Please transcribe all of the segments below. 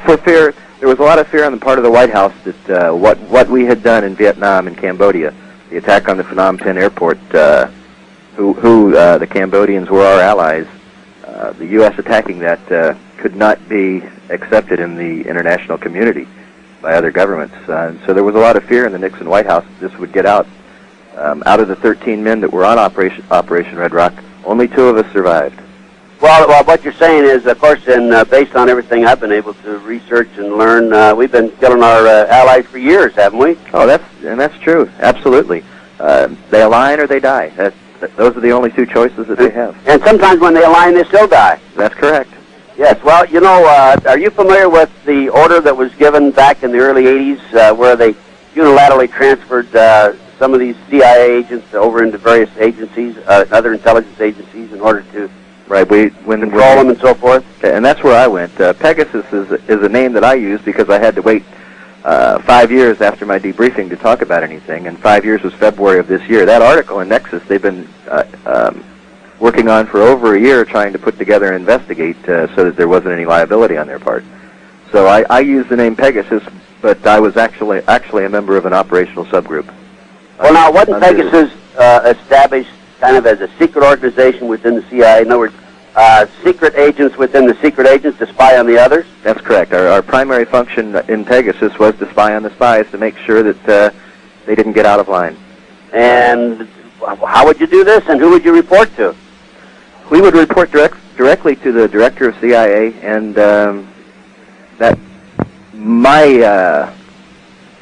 For fear, there was a lot of fear on the part of the White House that what we had done in Vietnam and Cambodia, the attack on the Phnom Penh airport, the Cambodians were our allies. The U.S. attacking that could not be accepted in the international community by other governments. So there was a lot of fear in the Nixon White House that this would get out. Out of the 13 men that were on Operation Red Rock, only 2 of us survived. Well, what you're saying is, of course, and based on everything I've been able to research and learn, we've been killing our allies for years, haven't we? Oh, that's true. Absolutely. They align or they die. Those are the only 2 choices that they have. And sometimes when they align, they still die. That's correct. Yes. Well, you know, are you familiar with the order that was given back in the early 80s where they unilaterally transferred some of these CIA agents over into various agencies, other intelligence agencies, in order to control them and so forth? Okay, and that's where I went. Pegasus is a name that I use because I had to wait 5 years after my debriefing to talk about anything, and 5 years was February of this year. That article in Nexus, they've been working on for over a year trying to put together and investigate so that there wasn't any liability on their part. So I used the name Pegasus, but I was actually a member of an operational subgroup. Well, now, wasn't Pegasus established kind of as a secret organization within the CIA? In other words, secret agents within the secret agents to spy on the others? That's correct. Our primary function in Pegasus was to spy on the spies to make sure that they didn't get out of line. And how would you do this, and who would you report to? We would report directly to the director of CIA, and that my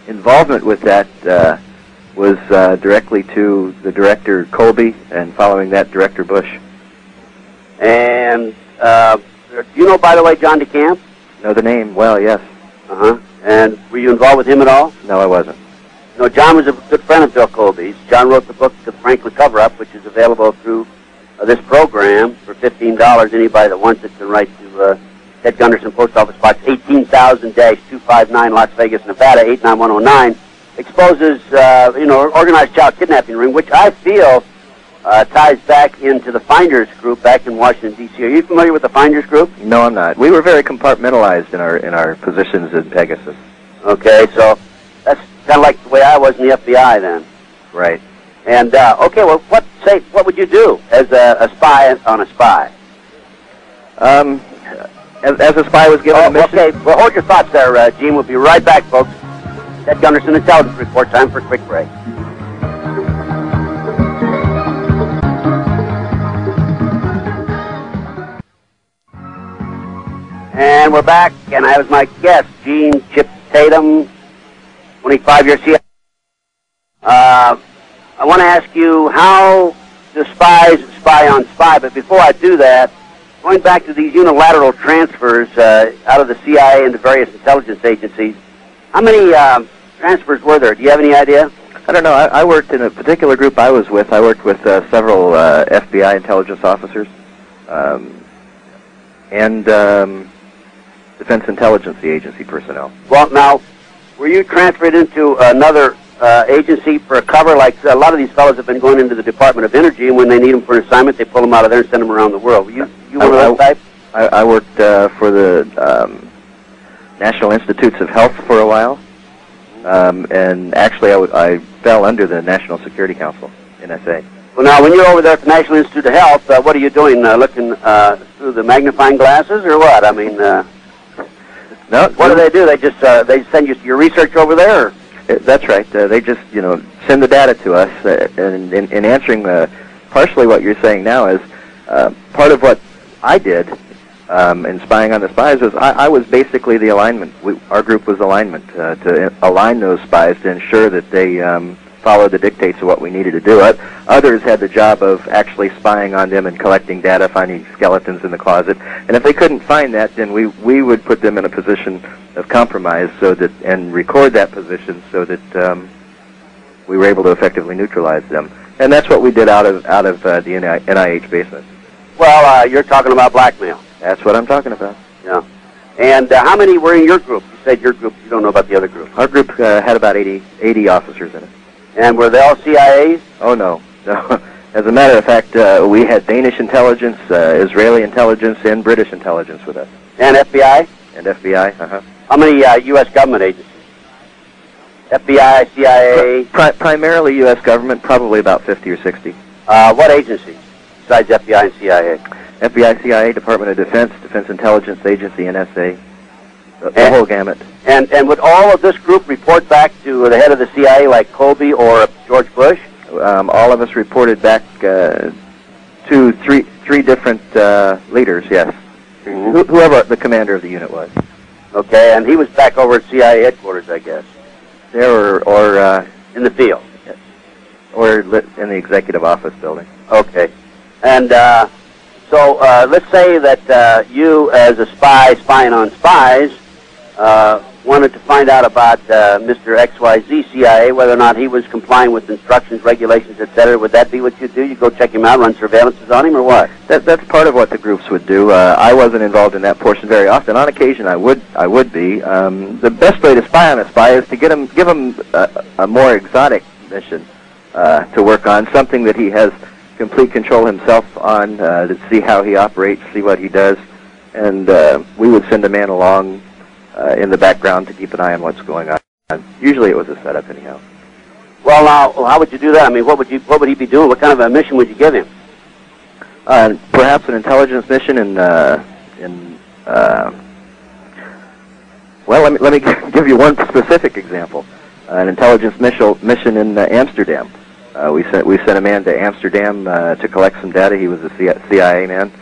involvement with that was directly to the director Colby, and following that, Director Bush. And do you know, by the way, John DeCamp? Know the name? Well, yes. Uh-huh. And were you involved with him at all? No, I wasn't. No, John was a good friend of Bill Colby's. John wrote the book, The Franklin Cover-Up, which is available through this program for $15. Anybody that wants it can write to Ted Gunderson, Post Office Box 18,000-259, Las Vegas, Nevada, 89109. Exposes, organized child kidnapping ring, which I feel ties back into the Finders Group back in Washington, D.C. Are you familiar with the Finders Group? No, I'm not. We were very compartmentalized in our positions in Pegasus. Okay, so that's kind of like the way I was in the FBI then. Right. And okay, well, what would you do as a spy on a spy? As a spy was given a mission. Okay, well, hold your thoughts there, Gene. We'll be right back, folks. Ted Gunderson Intelligence Report. Time for a quick break. And we're back, and I have my guest, Gene Chip Tatum, 25-year CIA. I want to ask you how do spies spy on spy, but before I do that, going back to these unilateral transfers out of the CIA into various intelligence agencies, how many transfers were there? Do you have any idea? I don't know. I worked in a particular group I was with. I worked with several FBI intelligence officers and Defense Intelligence Agency personnel. Well, now, were you transferred into another agency for a cover? Like a lot of these fellows have been going into the Department of Energy, and when they need them for an assignment, they pull them out of there and send them around the world. Were you one of those types? I worked for the National Institutes of Health for a while, and actually I fell under the National Security Council, NSA. Well, now, when you're over there at the National Institute of Health, what are you doing? Looking through the magnifying glasses, or what? I mean, no. What do they do? They just they send you your research over there? Or? That's right. They just send the data to us, and in answering partially what you're saying now is part of what I did in spying on the spies was I was basically the alignment. Our group was alignment to align those spies to ensure that they followed the dictates of what we needed to do. Others had the job of actually spying on them and collecting data, finding skeletons in the closet. And if they couldn't find that, then we would put them in a position of compromise and record that position so that we were able to effectively neutralize them. And that's what we did out of the NIH basement. Well, you're talking about blackmail. That's what I'm talking about. Yeah. And how many were in your group? You said your group. You don't know about the other group. Our group had about 80 officers in it. And were they all CIAs? Oh, no. As a matter of fact, we had Danish intelligence, Israeli intelligence, and British intelligence with us. And FBI? And FBI. Uh-huh. How many U.S. government agencies? FBI, CIA? Primarily U.S. government, probably about 50 or 60. What agencies besides FBI and CIA? FBI, CIA, Department of Defense, Defense Intelligence Agency, NSA, the whole gamut. And would all of this group report back to the head of the CIA like Colby or George Bush? All of us reported back to three different leaders, yes. Mm-hmm. Whoever the commander of the unit was. Okay, and he was back over at CIA headquarters, I guess. There or in the field. Yes. Or in the executive office building. Okay. And so let's say that you, as a spy spying on spies, wanted to find out about Mr. XYZ CIA, whether or not he was complying with instructions, regulations, etc. Would that be what you'd do? You go check him out, run surveillances on him, or what? That's part of what the groups would do. I wasn't involved in that portion very often. On occasion, I would be. The best way to spy on a spy is to give him a more exotic mission to work on, something that he has complete control himself on, to see how he operates, see what he does, and we would send a man along in the background to keep an eye on what's going on. Usually it was a setup anyhow. Well, now, how would you do that? I mean, what would he be doing? What kind of a mission would you give him? Perhaps an intelligence mission well, let me give you one specific example. An intelligence mission in Amsterdam. We sent a man to Amsterdam to collect some data. He was a CIA man.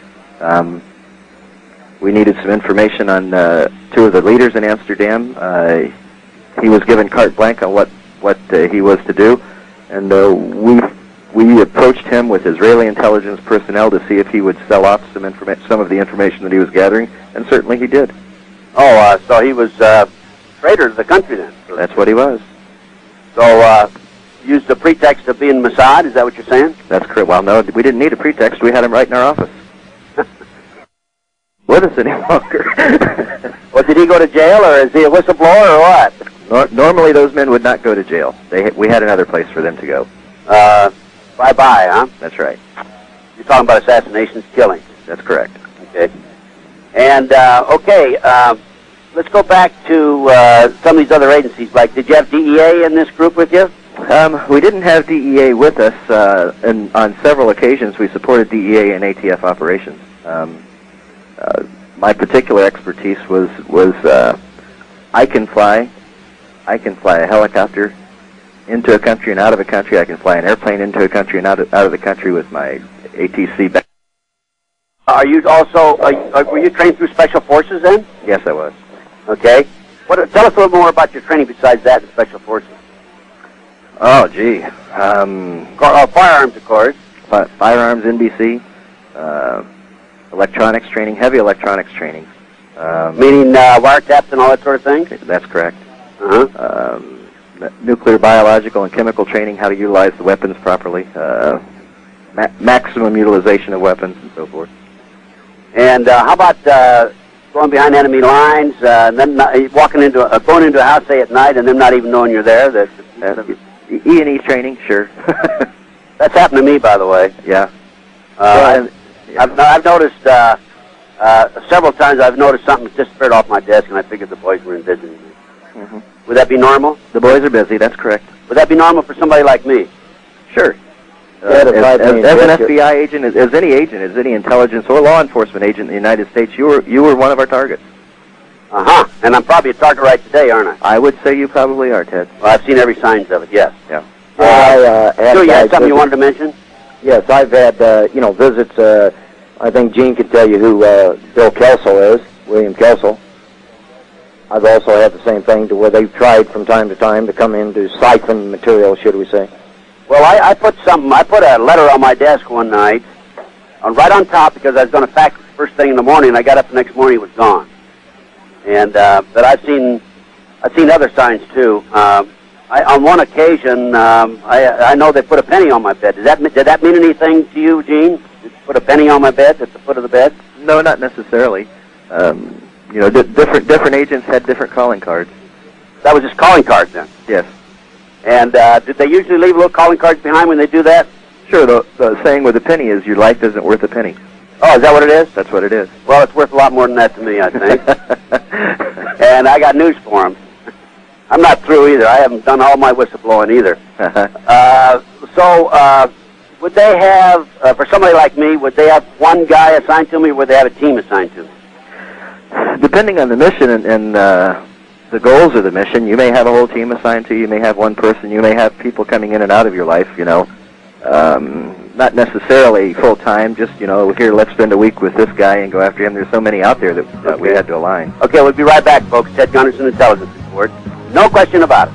We needed some information on two of the leaders in Amsterdam. He was given carte blanche on what he was to do, and we approached him with Israeli intelligence personnel to see if he would sell off some of the information that he was gathering, and certainly he did. Oh, so he was a traitor to the country then? That's what he was. So used the pretext of being Mossad, is that what you're saying? That's correct. Well, no, we didn't need a pretext. We had him right in our office. With us any longer. Well, did he go to jail, or is he a whistleblower, or what? Normally, those men would not go to jail. We had another place for them to go. Bye-bye, huh? That's right. You're talking about assassinations, killings. That's correct. Okay. And, let's go back to some of these other agencies. Like, did you have DEA in this group with you? We didn't have DEA with us, and on several occasions we supported DEA in ATF operations. My particular expertise was I can fly a helicopter into a country and out of a country. I can fly an airplane into a country and out of the country with my ATC back. Are you also were you trained through Special Forces then? Yes, I was. Okay. Tell us a little more about your training besides that in Special Forces. Oh, gee. Firearms, of course. Firearms, NBC. Electronics training, heavy electronics training. Meaning wiretaps and all that sort of thing? That's correct. Uh-huh. Nuclear, biological, and chemical training, how to utilize the weapons properly, maximum utilization of weapons, and so forth. And how about going behind enemy lines, and then going into a house, say, at night, and them not even knowing you're there? E&E training, sure. That's happened to me, by the way. Yeah. I've noticed several times. I've noticed something disappeared off my desk, and I figured the boys were in visiting me. Mm-hmm. Would that be normal? The boys are busy. That's correct. Would that be normal for somebody like me? Sure. As an FBI agent, as any intelligence or law enforcement agent in the United States, you were one of our targets. Uh-huh. And I'm probably a target right today, aren't I? I would say you probably are, Ted. Well, I've seen every signs of it. Yes. Yeah. So you had something you wanted to mention? Yes, I've had, visits. I think Gene could tell you who Bill Kelsall is, William Kelsall. I've also had the same thing to where they've tried from time to time to come in to siphon material, should we say. Well, I put a letter on my desk one night, right on top, because I was going to fax it first thing in the morning, and I got up the next morning, it was gone. And, but I've seen other signs, too. On one occasion, I know they put a penny on my bed. Did that mean anything to you, Gene? Did you put a penny on my bed at the foot of the bed? No, not necessarily. Different agents had different calling cards. That was just calling cards then? Yes. And did they usually leave little calling cards behind when they do that? Sure. The saying with a penny is your life isn't worth a penny. Oh, is that what it is? That's what it is. Well, it's worth a lot more than that to me, I think. And I got news for him. I'm not through either. I haven't done all my whistleblowing either. So would they have, for somebody like me, would they have one guy assigned to me, or would they have a team assigned to me? Depending on the mission and the goals of the mission, you may have a whole team assigned to you. You may have one person. You may have people coming in and out of your life, you know. Not necessarily full-time, just, you know, here, let's spend a week with this guy and go after him. There's so many out there that we had to align. Okay, we'll be right back, folks. Ted Gunderson, Intelligence Report. No question about it.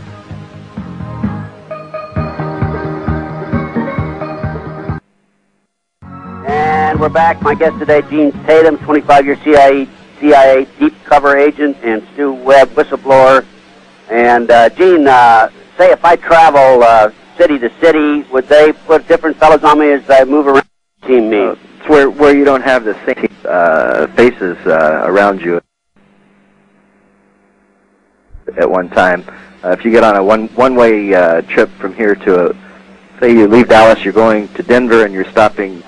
And we're back. My guest today, Gene Tatum, 25-year CIA deep cover agent, and Stu Webb, whistleblower. And Gene, say if I travel city to city, would they put different fellows on me as I move around team me? It's where you don't have the same faces around you at one time. If you get on a one-way trip from here to, say you leave Dallas, you're going to Denver, and you're stopping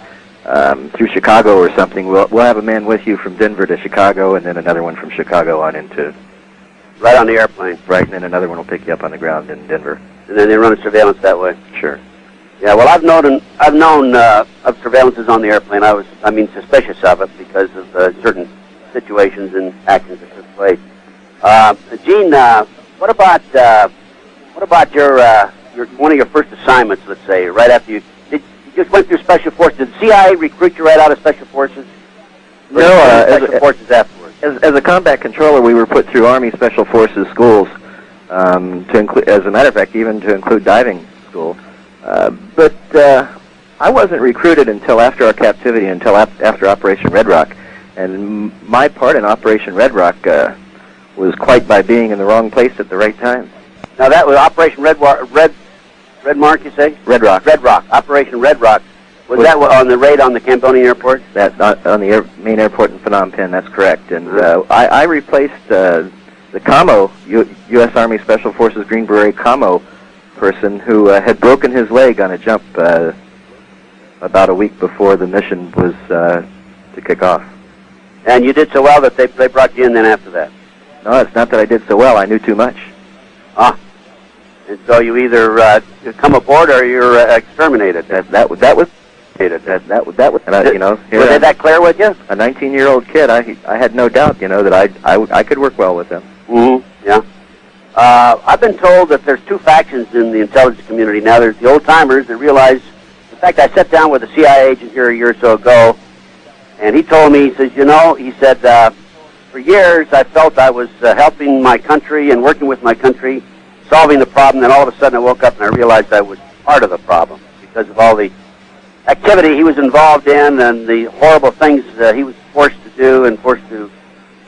through Chicago or something, we'll have a man with you from Denver to Chicago, and then another one from Chicago on into... Right on the airplane. Right, and then another one will pick you up on the ground in Denver. And then they run a surveillance that way. Sure. Yeah, well, I've known of surveillances on the airplane. I was suspicious of it because of certain situations and actions that took place. Gene, what about your one of your first assignments? Let's say right after you just went through Special Forces. Did the CIA recruit you right out of Special Forces? No, Special Forces afterwards. As a combat controller, we were put through Army Special Forces schools. To include, as a matter of fact, even to include diving school. But I wasn't recruited until after our captivity, until after Operation Red Rock. And my part in Operation Red Rock was quite by being in the wrong place at the right time. Now that was Operation Red Mark, you say? Red Rock. Red Rock. Operation Red Rock. Was that on the raid on the Cambodian airport? That on the main airport in Phnom Penh. That's correct. And I replaced the Camo, U.S. Army Special Forces Green Beret Camo person who had broken his leg on a jump about a week before the mission was to kick off. And you did so well that they brought you in then after that? No, it's not that I did so well. I knew too much. Ah. And so you either come aboard or you're exterminated. That was and I, you know, were they that clear with you? A 19-year-old kid. I had no doubt, you know, that I could work well with them. Mm-hmm. Yeah. I've been told that there's two factions in the intelligence community now. There's the old-timers that realize, in fact, I sat down with a CIA agent here a year or so ago, and he told me, he says, you know, he said, for years I felt I was helping my country and working with my country, solving the problem, then all of a sudden I woke up and I realized I was part of the problem because of all the activity he was involved in and the horrible things he was forced to do and forced to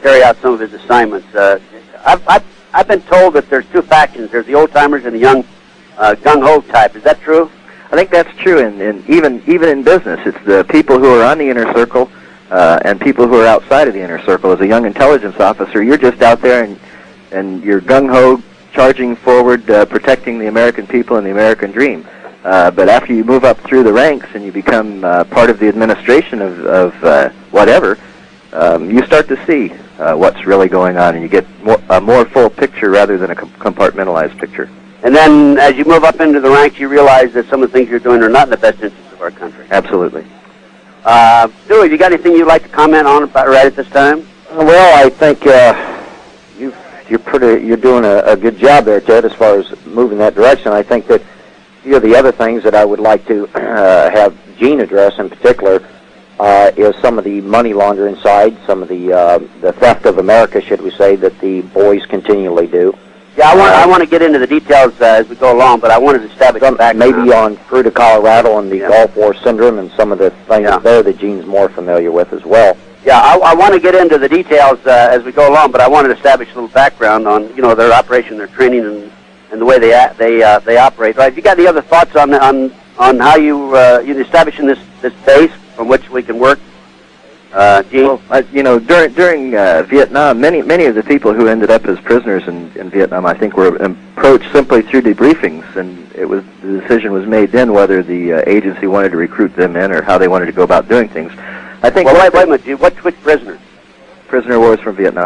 carry out some of his assignments. I've been told that there's two factions. There's the old-timers and the young gung-ho type. Is that true? I think that's true, and even in business. It's the people who are on the inner circle and people who are outside of the inner circle. As a young intelligence officer, you're just out there and you're gung-ho, charging forward, protecting the American people and the American dream. But after you move up through the ranks and you become part of the administration of whatever, you start to see what's really going on, and you get a more full picture rather than a compartmentalized picture. And then as you move up into the ranks, you realize that some of the things you're doing are not in the best interest of our country. Absolutely. Stu, have you got anything you'd like to comment on about right at this time? Well, I think you're doing a good job there, Ted, as far as moving that direction. I think that a few of the other things that I would like to have Gene address in particular is some of the money laundering side, some of the theft of America, should we say, that the boys continually do. Yeah, I want to get into the details as we go along, but I wanted to establish some background. Maybe on Fruita, Colorado, and the Gulf War syndrome and some of the things there that Gene's more familiar with as well. Yeah, I want to get into the details as we go along, but I wanted to establish a little background on their operation, their training, and the way they operate. Right? Have you got any other thoughts on how you're establishing this base from which we can work? Gene? Well, during Vietnam, many of the people who ended up as prisoners in Vietnam, I think, were approached simply through debriefings, and the decision was made then whether the agency wanted to recruit them in or how they wanted to go about doing things. I think. Well, wait a minute. Which prisoner? Prisoner of war is from Vietnam.